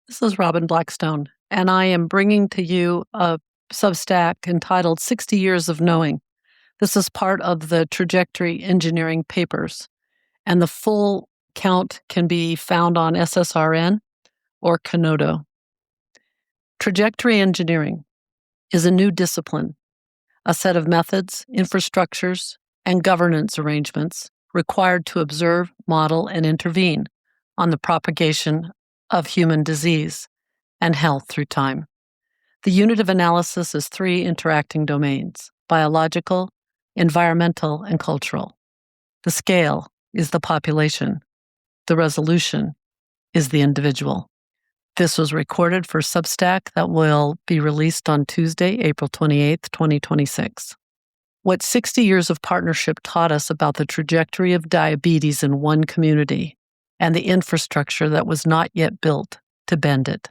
This is Robin Blackstone, and I am bringing to you a Substack entitled 60 Years of Knowing. This is part of the Trajectory Engineering Papers, and the full count can be found on SSRN or Kanodo. Trajectory engineering is a new discipline, a set of methods, infrastructures, and governance arrangements required to observe, model, and intervene on the propagation of human disease and health through time. The unit of analysis is three interacting domains: biological, environmental, and cultural. The scale is the population. The resolution is the individual. This was recorded for Substack that will be released on Tuesday, April 28th, 2026. What 60 years of partnership taught us about the trajectory of diabetes in one community and the infrastructure that was not yet built to bend it.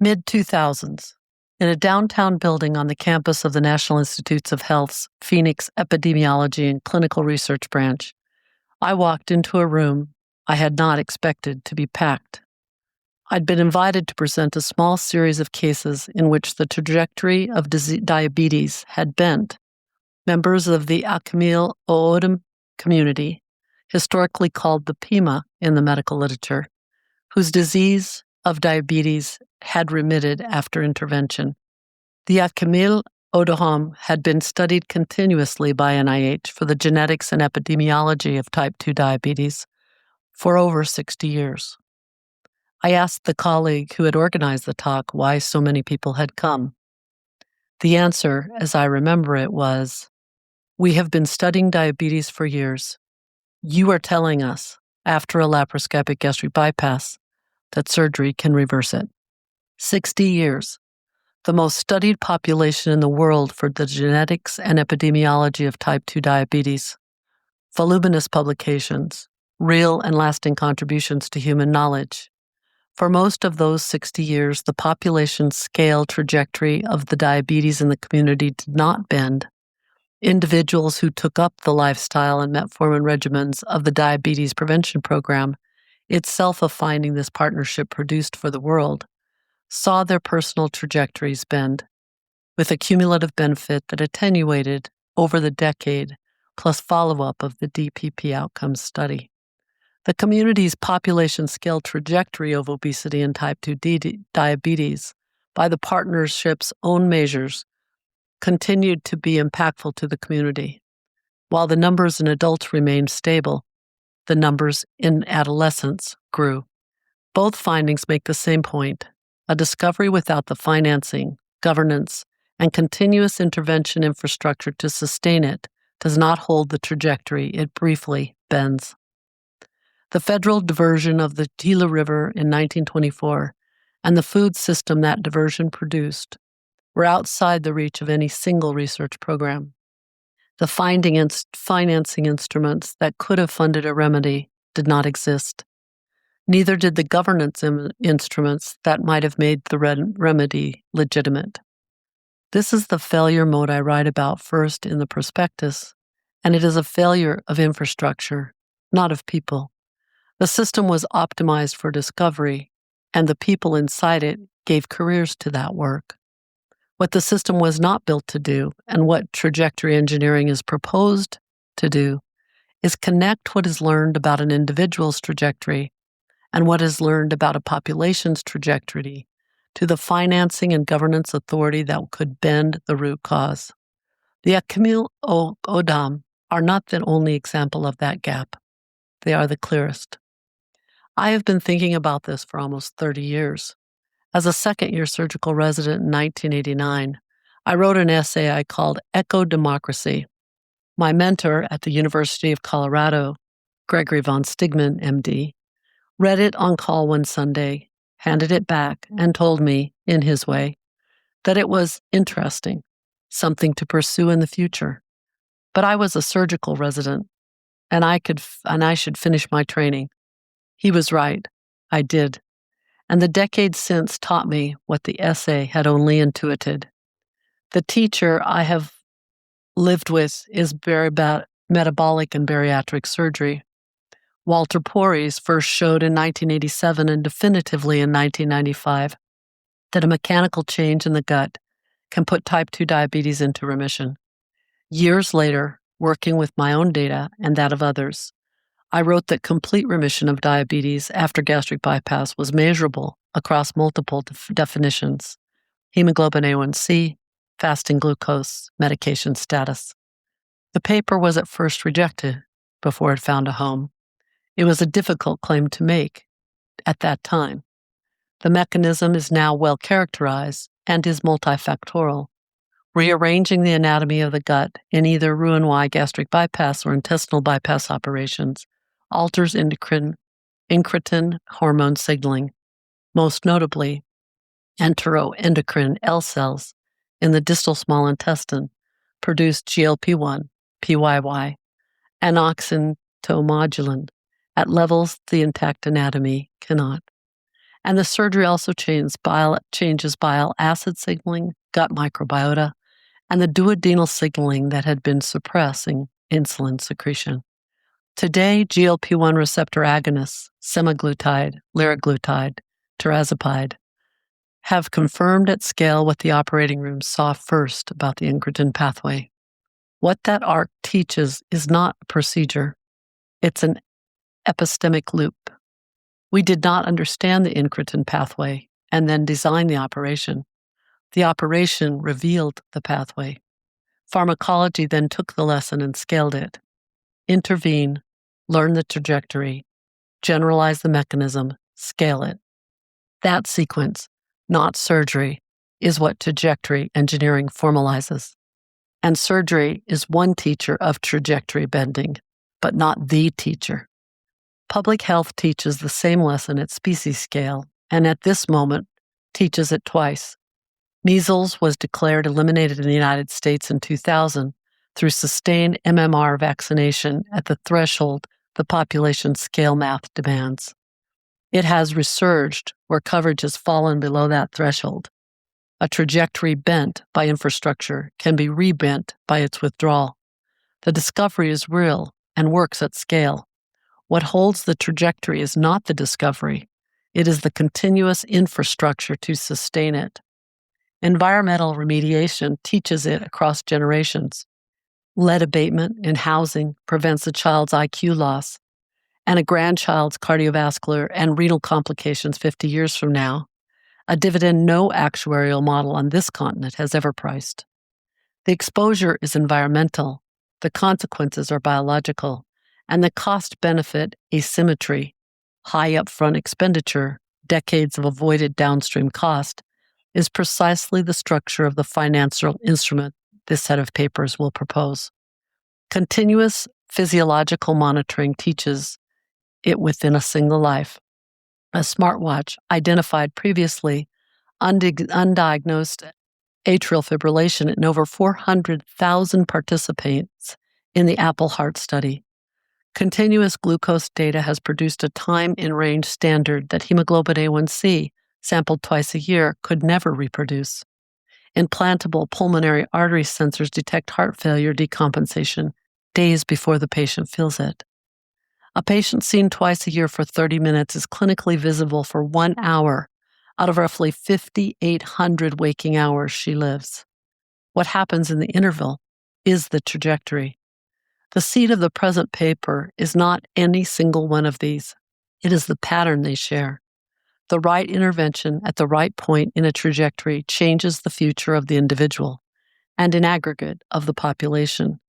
Mid-2000s, in a downtown building on the campus of the National Institutes of Health's Phoenix Epidemiology and Clinical Research Branch, I walked into a room I had not expected to be packed. I'd been invited to present a small series of cases in which the trajectory of diabetes had bent. Members of the Akamil Oodum community, historically called the PIMA in the medical literature, whose disease of diabetes had remitted after intervention. The Akamil Oodum had been studied continuously by NIH for the genetics and epidemiology of type 2 diabetes for over 60 years. I asked the colleague who had organized the talk why so many people had come. The answer, as I remember it, was, "We have been studying diabetes for years. You are telling us, after a laparoscopic gastric bypass, that surgery can reverse it." 60 years. The most studied population in the world for the genetics and epidemiology of type 2 diabetes. Voluminous publications, real and lasting contributions to human knowledge. For most of those 60 years, the population scale trajectory of the diabetes in the community did not bend. Individuals who took up the lifestyle and metformin regimens of the diabetes prevention program, itself a finding this partnership produced for the world, saw their personal trajectories bend, with a cumulative benefit that attenuated over the decade, plus follow-up of the DPP outcomes study. The community's population scale trajectory of obesity and type 2 diabetes, by the partnership's own measures, continued to be impactful to the community. While the numbers in adults remained stable, the numbers in adolescents grew. Both findings make the same point. A discovery without the financing, governance, and continuous intervention infrastructure to sustain it does not hold the trajectory it briefly bends. The federal diversion of the Gila River in 1924 and the food system that diversion produced were outside the reach of any single research program. The financing instruments that could have funded a remedy did not exist. Neither did the governance instruments that might have made the remedy legitimate. This is the failure mode I write about first in the prospectus, and it is a failure of infrastructure, not of people. The system was optimized for discovery, and the people inside it gave careers to that work. What the system was not built to do, and what trajectory engineering is proposed to do, is connect what is learned about an individual's trajectory and what is learned about a population's trajectory to the financing and governance authority that could bend the root cause. The Akamil Oodum are not the only example of that gap. They are the clearest. I have been thinking about this for almost 30 years. As a second-year surgical resident in 1989, I wrote an essay I called Eco-Democracy. My mentor at the University of Colorado, Gregory von Stigman, MD, read it on call one Sunday, handed it back, and told me, in his way, that it was interesting, something to pursue in the future. But I was a surgical resident, and I should finish my training. He was right. I did. And the decades since taught me what the essay had only intuited. The teacher I have lived with is metabolic and bariatric surgery. Walter Porres first showed in 1987 and definitively in 1995 that a mechanical change in the gut can put type 2 diabetes into remission. Years later, working with my own data and that of others, I wrote that complete remission of diabetes after gastric bypass was measurable across multiple definitions: hemoglobin A1C, fasting glucose, medication status. The paper was at first rejected before it found a home. It was a difficult claim to make at that time. The mechanism is now well characterized and is multifactorial. Rearranging the anatomy of the gut in either Roux-en-Y gastric bypass or intestinal bypass operations alters incretin hormone signaling, most notably enteroendocrine L cells in the distal small intestine produce GLP-1, PYY, and oxyntomodulin at levels the intact anatomy cannot. And the surgery also changes bile acid signaling, gut microbiota, and the duodenal signaling that had been suppressing insulin secretion. Today, GLP-1 receptor agonists, semaglutide, liraglutide, tirzepatide, have confirmed at scale what the operating room saw first about the incretin pathway. What that arc teaches is not a procedure. It's an epistemic loop. We did not understand the incretin pathway and then design the operation. The operation revealed the pathway. Pharmacology then took the lesson and scaled it. Intervene, learn the trajectory, generalize the mechanism, scale it. That sequence, not surgery, is what trajectory engineering formalizes. And surgery is one teacher of trajectory bending, but not the teacher. Public health teaches the same lesson at species scale, and at this moment, teaches it twice. Measles was declared eliminated in the United States in 2000 through sustained MMR vaccination at the threshold the population scale math demands. It has resurged where coverage has fallen below that threshold. A trajectory bent by infrastructure can be rebent by its withdrawal. The discovery is real and works at scale. What holds the trajectory is not the discovery. It is the continuous infrastructure to sustain it. Environmental remediation teaches it across generations. Lead abatement in housing prevents a child's IQ loss and a grandchild's cardiovascular and renal complications 50 years from now, a dividend no actuarial model on this continent has ever priced. The exposure is environmental, the consequences are biological, and the cost-benefit asymmetry, high upfront expenditure, decades of avoided downstream cost, is precisely the structure of the financial instrument this set of papers will propose. Continuous physiological monitoring teaches it within a single life. A smartwatch identified previously undiagnosed atrial fibrillation in over 400,000 participants in the Apple Heart Study. Continuous glucose data has produced a time-in-range standard that hemoglobin A1C, sampled twice a year, could never reproduce. Implantable pulmonary artery sensors detect heart failure decompensation days before the patient feels it. A patient seen twice a year for 30 minutes is clinically visible for 1 hour out of roughly 5,800 waking hours she lives. What happens in the interval is the trajectory. The seed of the present paper is not any single one of these. It is the pattern they share. The right intervention at the right point in a trajectory changes the future of the individual and in aggregate of the population.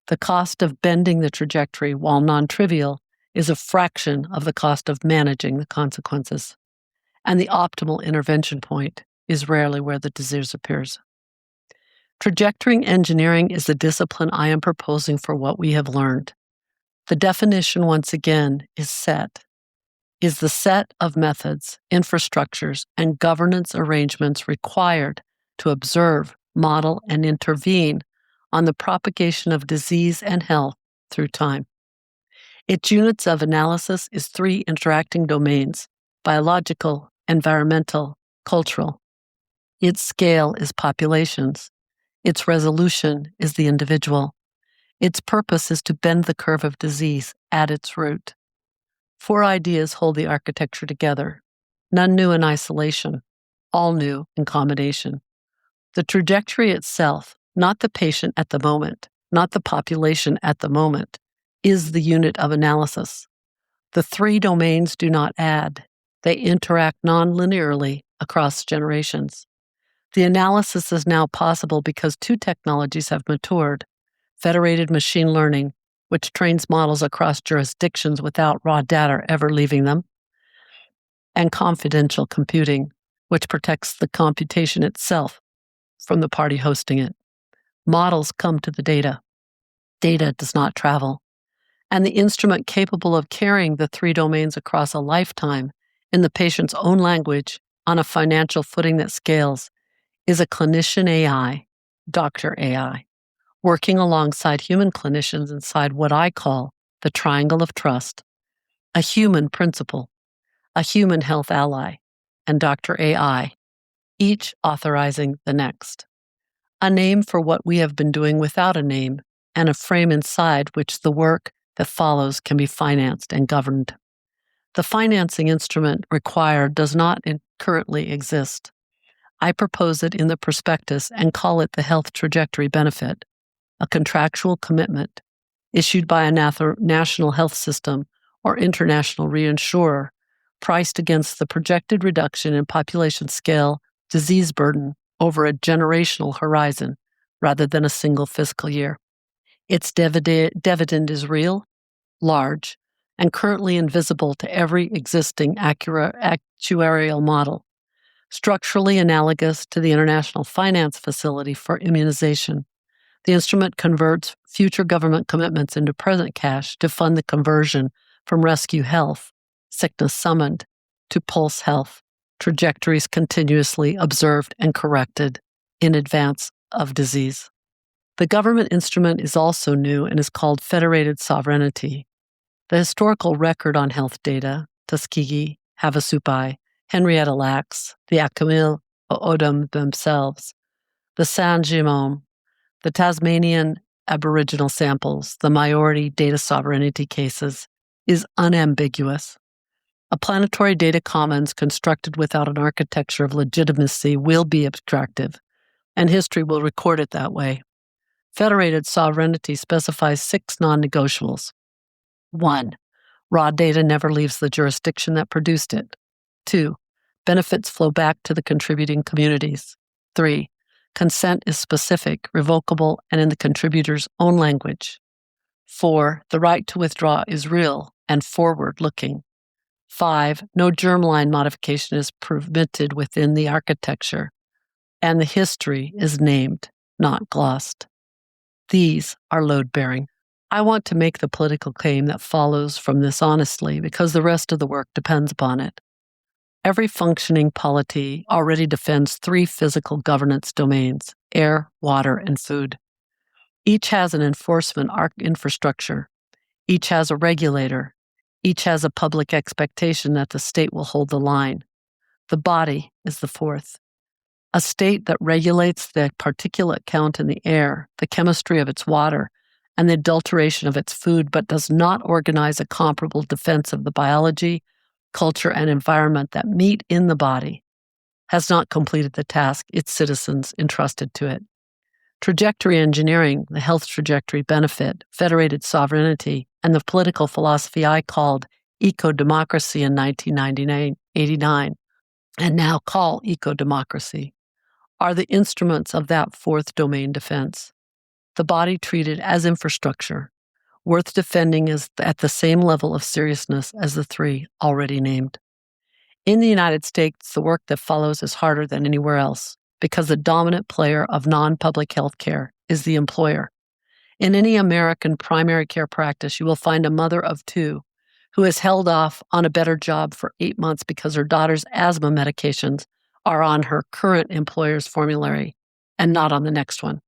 The cost of bending the trajectory, while non-trivial, is a fraction of the cost of managing the consequences. And the optimal intervention point is rarely where the disease appears. Trajectory engineering is the discipline I am proposing for what we have learned. The definition, once again, is the set of methods, infrastructures, and governance arrangements required to observe, model, and intervene on the propagation of disease and health through time. Its units of analysis is 3 interacting domains: biological, environmental, cultural. Its scale is populations. Its resolution is the individual. Its purpose is to bend the curve of disease at its root. 4 ideas hold the architecture together. None new in isolation, all new in combination. The trajectory itself, not the patient at the moment, not the population at the moment, is the unit of analysis. The 3 domains do not add. They interact non-linearly across generations. The analysis is now possible because 2 technologies have matured: federated machine learning, which trains models across jurisdictions without raw data ever leaving them, and confidential computing, which protects the computation itself from the party hosting it. Models come to the data. Data does not travel. And the instrument capable of carrying the 3 domains across a lifetime in the patient's own language on a financial footing that scales is a clinician AI, Dr. AI, working alongside human clinicians inside what I call the triangle of trust: a human principal, a human health ally, and Dr. AI, each authorizing the next. A name for what we have been doing without a name, and a frame inside which the work that follows can be financed and governed. The financing instrument required does not currently exist. I propose it in the prospectus and call it the Health Trajectory Benefit, a contractual commitment issued by a national health system or international reinsurer, priced against the projected reduction in population scale disease burden over a generational horizon rather than a single fiscal year. Its dividend is real, large, and currently invisible to every existing actuarial model, structurally analogous to the International Finance Facility for immunization. The instrument converts future government commitments into present cash to fund the conversion from rescue health, sickness summoned, to pulse health, trajectories continuously observed and corrected in advance of disease. The government instrument is also new and is called Federated Sovereignty. The historical record on health data, Tuskegee, Havasupai, Henrietta Lacks, the Akamil Odom themselves, the San Jimon, the Tasmanian Aboriginal samples, the Maori data sovereignty cases, is unambiguous. A planetary data commons constructed without an architecture of legitimacy will be abstractive, and history will record it that way. Federated sovereignty specifies 6 non-negotiables. 1. Raw data never leaves the jurisdiction that produced it. 2. Benefits flow back to the contributing communities. 3. Consent is specific, revocable, and in the contributor's own language. 4. The right to withdraw is real and forward-looking. 5. No germline modification is permitted within the architecture, and the history is named, not glossed. These are load-bearing. I want to make the political claim that follows from this honestly because the rest of the work depends upon it. Every functioning polity already defends 3 physical governance domains: air, water, and food. Each has an enforcement infrastructure. Each has a regulator. Each has a public expectation that the state will hold the line. The body is the 4th. A state that regulates the particulate count in the air, the chemistry of its water, and the adulteration of its food, but does not organize a comparable defense of the biology, culture, and environment that meet in the body, has not completed the task its citizens entrusted to it. Trajectory engineering, the health trajectory benefit, federated sovereignty, and the political philosophy I called eco-democracy in 1989, and now call eco-democracy, are the instruments of that 4th domain defense. The body treated as infrastructure, worth defending is at the same level of seriousness as the 3 already named. In the United States, the work that follows is harder than anywhere else because the dominant player of non-public health care is the employer. In any American primary care practice, you will find a mother of 2 who has held off on a better job for 8 months because her daughter's asthma medications are on her current employer's formulary and not on the next one.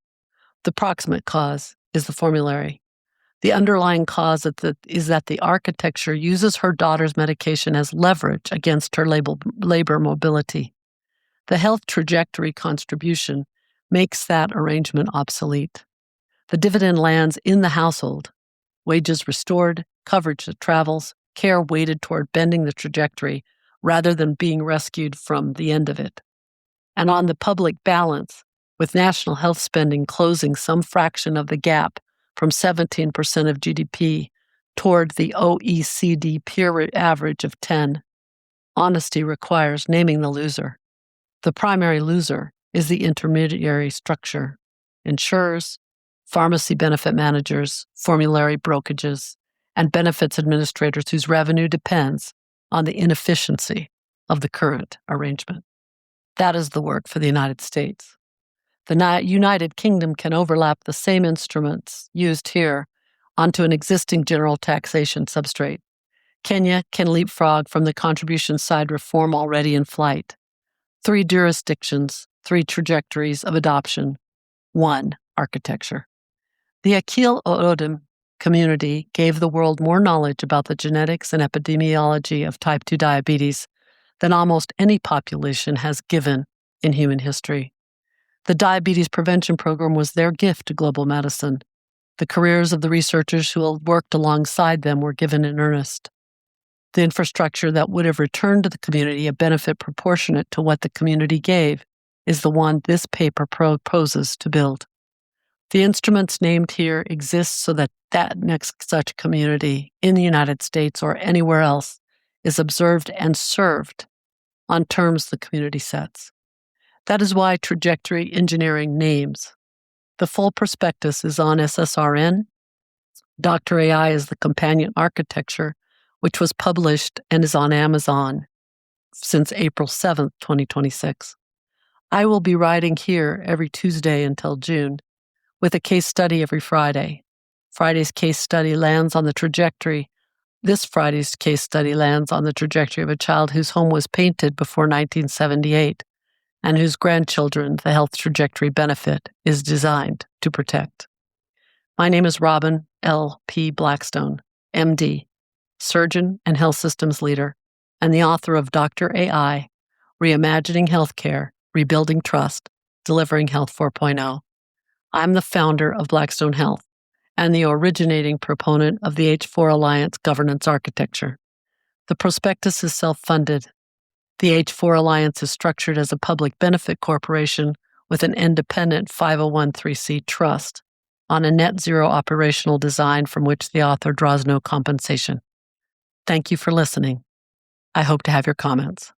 The proximate cause is the formulary. The underlying cause is that the architecture uses her daughter's medication as leverage against her labor mobility. The health trajectory contribution makes that arrangement obsolete. The dividend lands in the household, wages restored, coverage that travels, care weighted toward bending the trajectory rather than being rescued from the end of it. And on the public balance, with national health spending closing some fraction of the gap from 17% of GDP toward the OECD peer average of 10, honesty requires naming the loser. The primary loser is the intermediary structure: insurers, pharmacy benefit managers, formulary brokerages, and benefits administrators whose revenue depends on the inefficiency of the current arrangement. That is the work for the United States. The United Kingdom can overlap the same instruments used here onto an existing general taxation substrate. Kenya can leapfrog from the contribution side reform already in flight. 3 jurisdictions, 3 trajectories of adoption, 1 architecture. The Akil Odom community gave the world more knowledge about the genetics and epidemiology of type 2 diabetes than almost any population has given in human history. The Diabetes Prevention Program was their gift to global medicine. The careers of the researchers who worked alongside them were given in earnest. The infrastructure that would have returned to the community a benefit proportionate to what the community gave is the one this paper proposes to build. The instruments named here exist so that next such community in the United States or anywhere else is observed and served on terms the community sets. That is why trajectory engineering names. The full prospectus is on SSRN. Dr. AI is the companion architecture, which was published and is on Amazon since April 7th, 2026. I will be writing here every Tuesday until June, with a case study every Friday. Friday's case study lands on the trajectory. This Friday's case study lands on the trajectory of a child whose home was painted before 1978 and whose grandchildren the health trajectory benefit is designed to protect. My name is Robin L. P. Blackstone, MD, surgeon and health systems leader, and the author of Dr. AI, Reimagining Healthcare, Rebuilding Trust, Delivering Health 4.0. I'm the founder of Blackstone Health and the originating proponent of the H4 Alliance governance architecture. The prospectus is self-funded. The H4 Alliance is structured as a public benefit corporation with an independent 501(c) trust on a net zero operational design from which the author draws no compensation. Thank you for listening. I hope to have your comments.